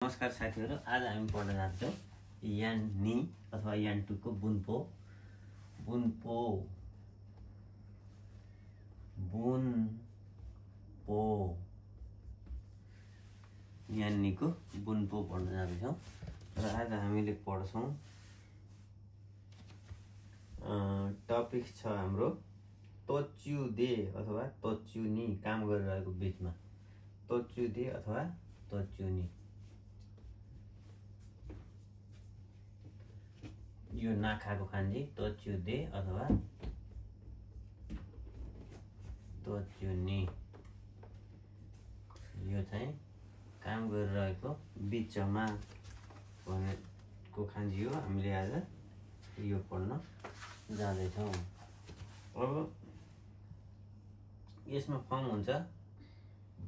नमस्कार साथीहरु, आज हामी पढ्न जान्छौं यान नि अथवा यान 2 को बुनपो यान नि को बुनपो पढ्न जान्छौं र आज हामीले पढ्छौं टपिक छ हाम्रो तोच्युदे अथवा तोच्युनी काम गरिरहेको बीचमा तोच्युदे अथवा तोच्युनी यो नाखाको खान्जी तोच्युदे अथवा तोच्युनी यो चाहिँ काम गरिरहेको बीचमा भनेको खान्जी हो। हामीले आज यो पढ्न जाँदै छौं। अब यसमा फर्म हुन्छ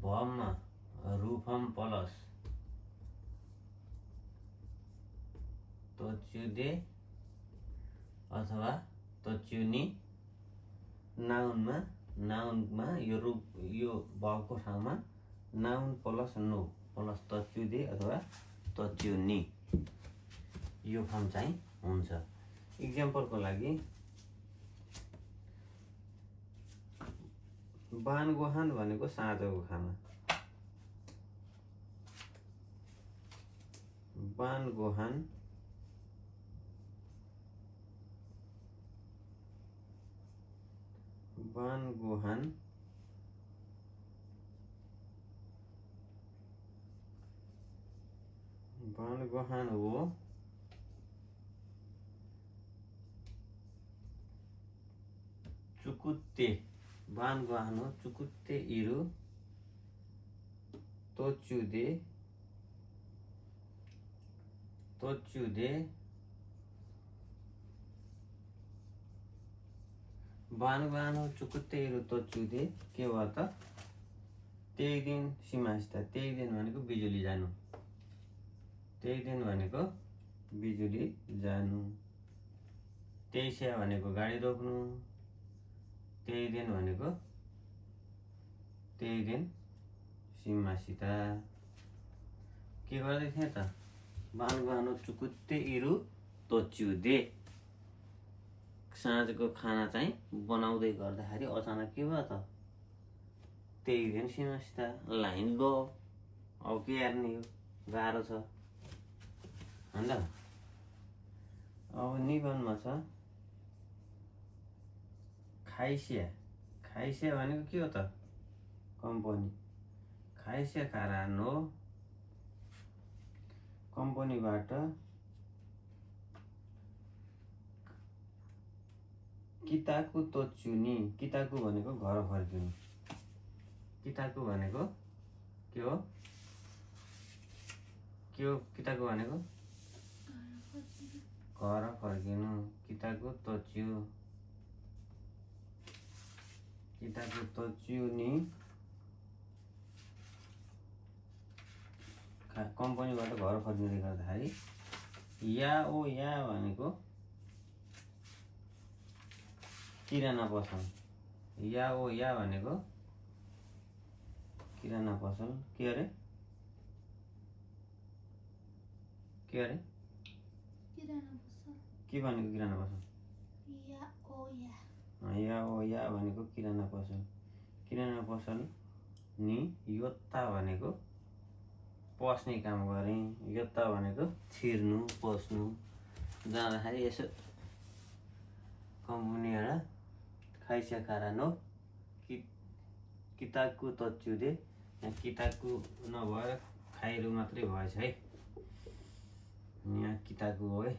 भममा रुफम प्लस तोच्युदे अथवा तोच्युनी नाउनमा यो भवको ठाउँमा नाउन प्लस नो प्लस तोच्युदे अथवा तोच्युनी यो फर्म चाहिँ हुन्छ। एक्जाम्पलको लागि बानगोहान भनेको साँझको खाना, बानगोहान हो चुकुत्ते बानगोहान हो चुकुत्ते इरु तोच्युदे बानगोहान हो चुकुत्ते इरु तोच्युदे के भयो त त्यही दिन सीमास्ता त्यही दिन भनेको बिजुली जानु, त्यही दिन भनेको बिजुली जानु, त्यही भनेको गाडी रोक्नु, त्यही दिन भनेको त्यही दिन सीमासिता के गर्दै थिए त बानगोहान चुकुत्ते इरु तोच्युदे साँझको खाना चाहिँ बनाउँदै गर्दाखेरि अचानक के भयो त त्यही दिन सीमासिता लाइन गयो। अब के हेर्ने हो गाह्रो छ हैन। अब निबन्धमा छ खाइस्या भनेको के हो त कम्पनी, खाइस्या कारण हो कम्पनीबाट किताकु तोच्युनी किताकु भनेको घर फर्किनु, किताकु भनेको के हो किताकु भनेको घर फर्किनु, किताकु तोच्युनी कम्पनीबाट घर फर्किँदै गर्दाखेरि या भनेको किराना पसल, या भनेको किराना पसल के अरे किराना पसल के भनेको किराना पसल या भनेको किराना पसल नि योत्ता भनेको पस्ने काम गरे, योत्ता भनेको छिर्नु पस्नु जाँदाखेरि यसो कम्पनीबाट खाइस्या कारण हो किताकु तोच्युदे यहाँ किताकु नभएर खाइरु मात्रै भएछ है, यहाँ किताकु हो है,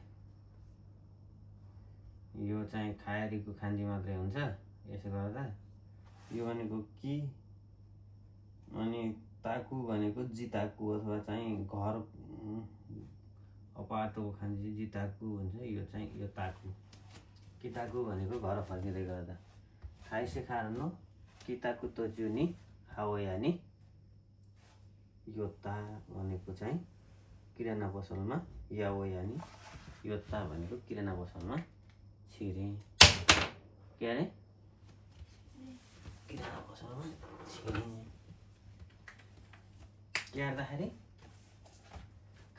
यो चाहिँ खायरीको खान्जी मात्रै हुन्छ। यसो गर्दा यो भनेको कि अनि ताकु भनेको जिताकु अथवा चाहिँ घर अपार्टको खान्जी जिताकु हुन्छ। यो चाहिँ यो ताकु किताकु भनेको घर फर्किँदै गर्दा खाइस्या कारण हो किताकु तोच्युनी हावयानी योत्ता भनेको चाहिँ किराना पसलमा यावयानी योत्ता भनेको किराना पसलमा छिरे के अरे किराना पसलमा छिरे के गर्दाखेरि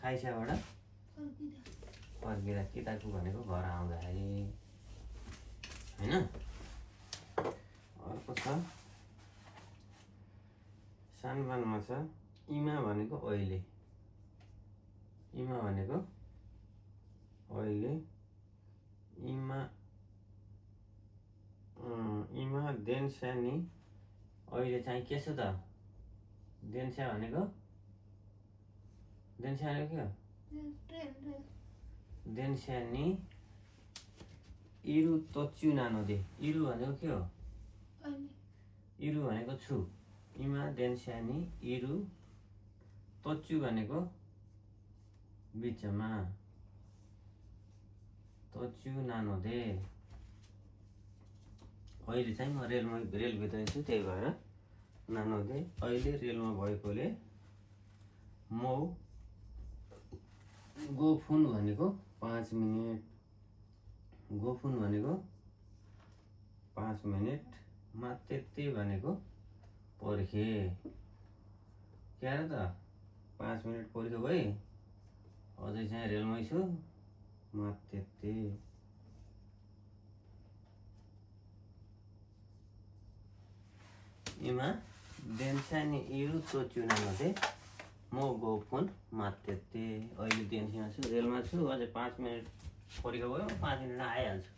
खाइस्याबाट फर्किँदा किताको भनेको घर आउँदाखेरि हैन। अर्को छ सानबानमा छ इमा भनेको अहिले, इमा भनेको अहिले, इमा इमा देन्स्या नि अहिले चाहिँ के छ त? देन्स्या भनेको के हो? देन्स्या नि इरु तोच्यु नानो दे। इरु भनेको के हो? इरु भनेको छु। इमा देन्स्या नि इरु तोच्यु भनेको बिचमा, तोच्यु नानो दे। अहिले चाहिँ म रेलभित्र छु, त्यही भएर नानो दे। अहिले रेलमा भएकोले मौ गोफुन भनेको 5 मिनेट, गोफुन भनेको 5 मिनेट, मातेत्ते भनेको पर्खे। के अरे त 5 मिनेट पर्ख्यो भाइ, अझै चाहिँ रेलमै छु, मातेत्ते। इमा देन्स्या नि इरु तोच्यु नानो दे म गोफुन मातेत्ते। अहिले देन्स्यामा छु, रेलमा छु, अझै 5 मिनेट पर्ख्यो भयो, 5 मिनेटमा आइहाल्छु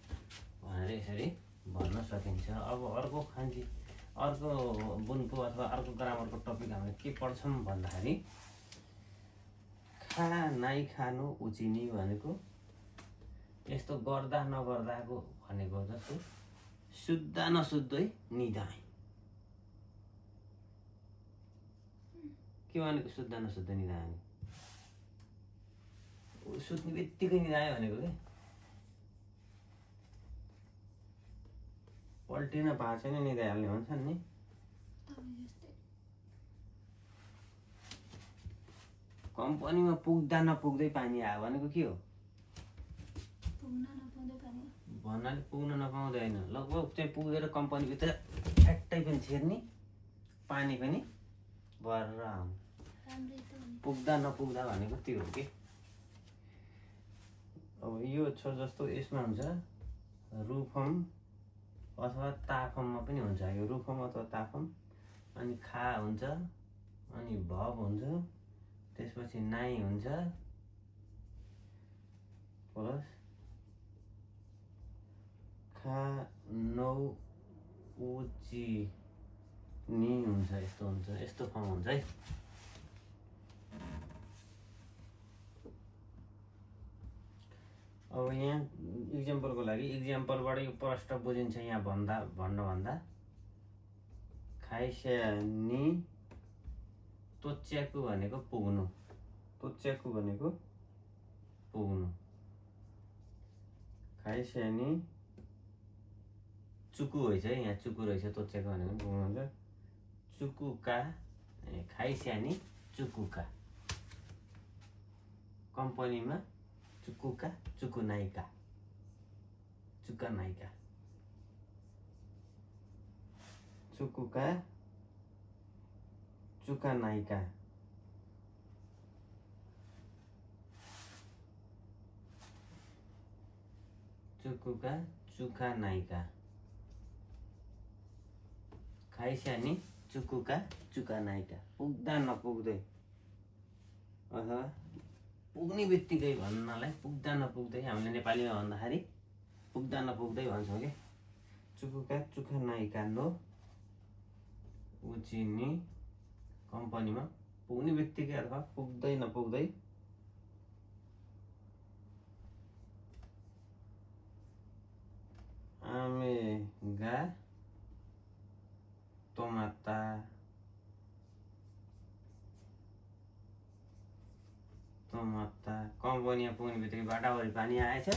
भनेर यसरी भन्न सकिन्छ। अब अर्को खान्जी, अर्को बुनको अथवा अर्को ग्रामरको टपिक हामीले के पढ्छौँ भन्दाखेरि खा नाइ खानु उचिनी भनेको यस्तो गर्दा नगर्दाको भनेको जस्तो सुत्दा नसुत्दै निदाई। के भनेको सुत्दा नसुत्दै निदाई? सुत्ने बित्तिकै निदायो भनेको के? पल्टिन भएको छैन निदाइहाल्ने भन्छन् नि। कम्पनीमा पुग्दा नपुग्दै पानी आयो भनेको के हो? भन्नाले पुग्न नपाउँदै होइन, लगभग चाहिँ पुगेर कम्पनीभित्र फ्याट्टै पनि छिर्ने, पानी पनि भरेर आउनु। पुग्दा नपुग्दा भनेको त्यो हो कि। अब यो छ जस्तो यसमा हुन्छ रुफम अथवा ताफममा पनि हुन्छ। यो रुफम अथवा ताफम, अनि खा हुन्छ, अनि भव हुन्छ, त्यसपछि नाइ हुन्छ, प्लस खा नौ उची नि हुन्छ। यस्तो हुन्छ, यस्तो फर्म हुन्छ है। अब यहाँ इक्जाम्पलको लागि, इक्जाम्पलबाट यो प्रष्ट बुझिन्छ। यहाँ भन्दा खाइस्या नि तोच्याकु भनेको पुग्नु, तोच्याकु भनेको पुग्नु। खाइस्या नि चुकु रहेछ है, यहाँ चुकु रहेछ, तोच्याकु भनेको पुग्नु हुन्छ। चुकुका, खाइस्या नि चुकुका। कम्पनीमा चुकुका, चुकु नाइका, चुका नाइका। चुकुका, चुका नाइका। चुकुका, चुका नाइका। खाइस्या नि चुकुका, चुका नाइका। पुग्दा नपुग्दै अथवा पुग्ने बित्तिकै भन्नलाई पुग्दा नपुग्दै, हामीले नेपालीमा भन्दाखेरि पुग्दा नपुग्दै भन्छौँ कि। चुकुका चुका नाइका नो उचिनी, कम्पनीमा पुग्ने बित्तिकै अथवा पुग्दै नपुग्दै आमेगा तोमाता, तोमाता। कम्पनीमा पुग्ने बित्तिकै बाटाभरि पानी आएछ,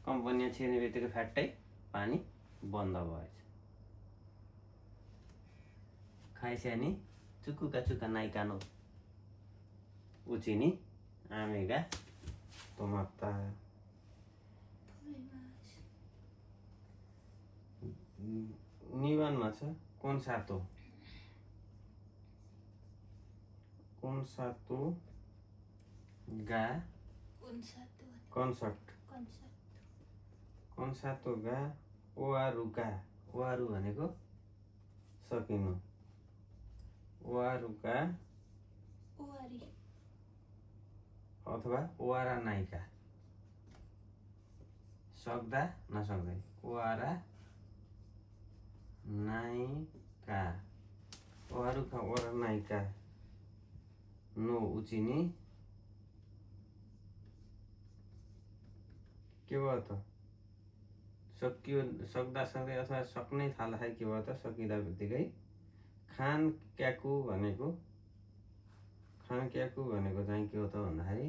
कम्पनीमा छिर्ने बित्तिकै फ्याट्टै पानी बन्द भएछ। खाइस्या नि चुकुका चुका नाइका नो उचिनी आमेगा तोमाता। निवानमा छ कोन्सातो, कोन्सातो गा कन्सर्ट कन्सातो गा ओवारुका ओवारु भनेको सकिनु ओवारुका ओवारी अथवा ओवारा नाइका सक्दा नसक्दै ओवारा नाइका ओवारुका ओवारा नाइका नो उचिनी के भयो त सकियो सक्दा सक्दै अथवा सक्नै थाल्दाखेरि के भयो त सकिँदा बित्तिकै खान क्याकु भनेको चाहिँ के हो त भन्दाखेरि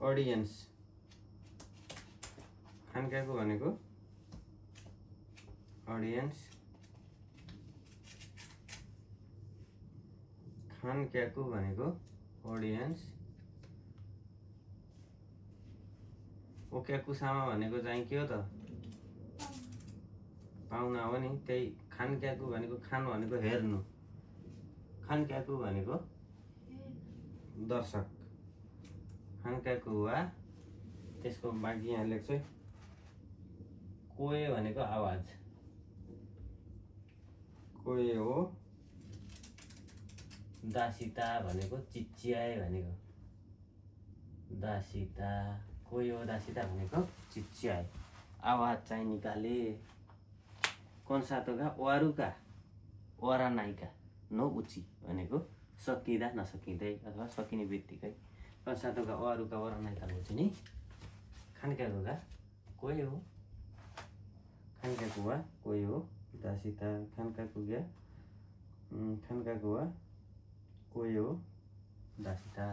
अडियन्स खान क्याकु भनेको अडियन्स खान क्याकु भनेको अडियन्स ओक्याकु सामा भनेको चाहिँ के हो त पाहुना हो नि त्यही खान क्याकु भनेको खान भनेको हेर्नु खान क्याकु भनेको दर्शक खान क्याकु वा त्यसको बाँकी यहाँ लेख्छ कोए भनेको आवाज कोए हो दासिता भनेको चिच्याए भनेको दासिता कोही हो दासिता भनेको चिच्याए आवाज चाहिँ निकाले कन्सातोका ओवारुका ओवारा नाइका नो उची भनेको सकिँदा नसकिँदै अथवा सकिने बित्तिकै कन्सातोका ओवारुका ओवारा नाइका उची नि खानक्याकुका कोही हो खानक्याकुवा कोही हो दासिता खानक्याकुगा खानक्याकुवा कोही हो दासिता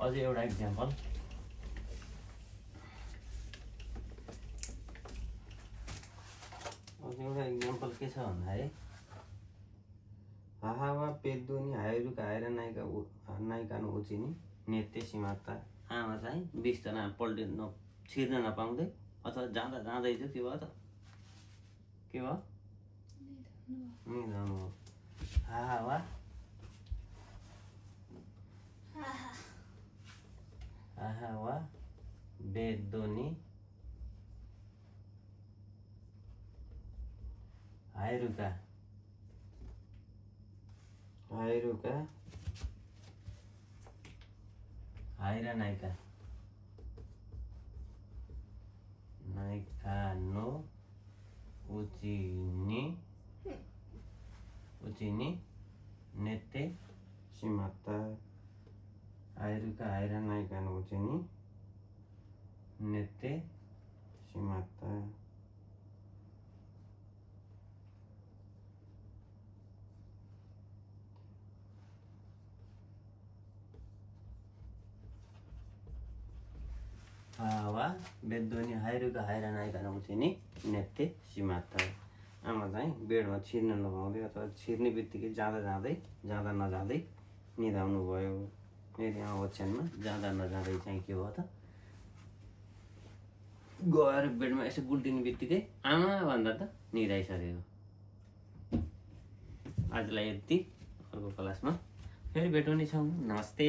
अझै एउटा इक्जाम्पल के छ भन्दाखेरि हाहा वा पेद्दुनी हायरुका हायर नायिका नो उचिनी नेत्य सीमाता आमा चाहिँ 20 जना पल्टिन छिर्न नपाउँदै अथवा जाँदा जाँदै चाहिँ के भयो त के भयो निधन हो हाहा वा हाहा वा बेद्दोनी हायरुका हायरा नायिका नो उचिनी नेत्ते सीमाता हायरुका हायरा नायिका नो उचिनी नेत्ते सीमाता वा बेद्दोनी हायरुका हायरा नायिका नो उचिनी नेत्ते सीमाता आमा चाहिँ बेडमा छिर्न नपाउँदै अथवा छिर्ने बित्तिकै जाँदा नजाँदै निधाउनु भयो मेरो यहाँ ओछ्यानमा जाँदा नजाँदै चाहिँ के भयो त गएर बेडमा यसो गुल्टिने बित्तिकै आमा भन्दा त निधाइसकेको आजलाई यति अर्को क्लासमा फेरि भेटौँ नि छौँ नमस्ते।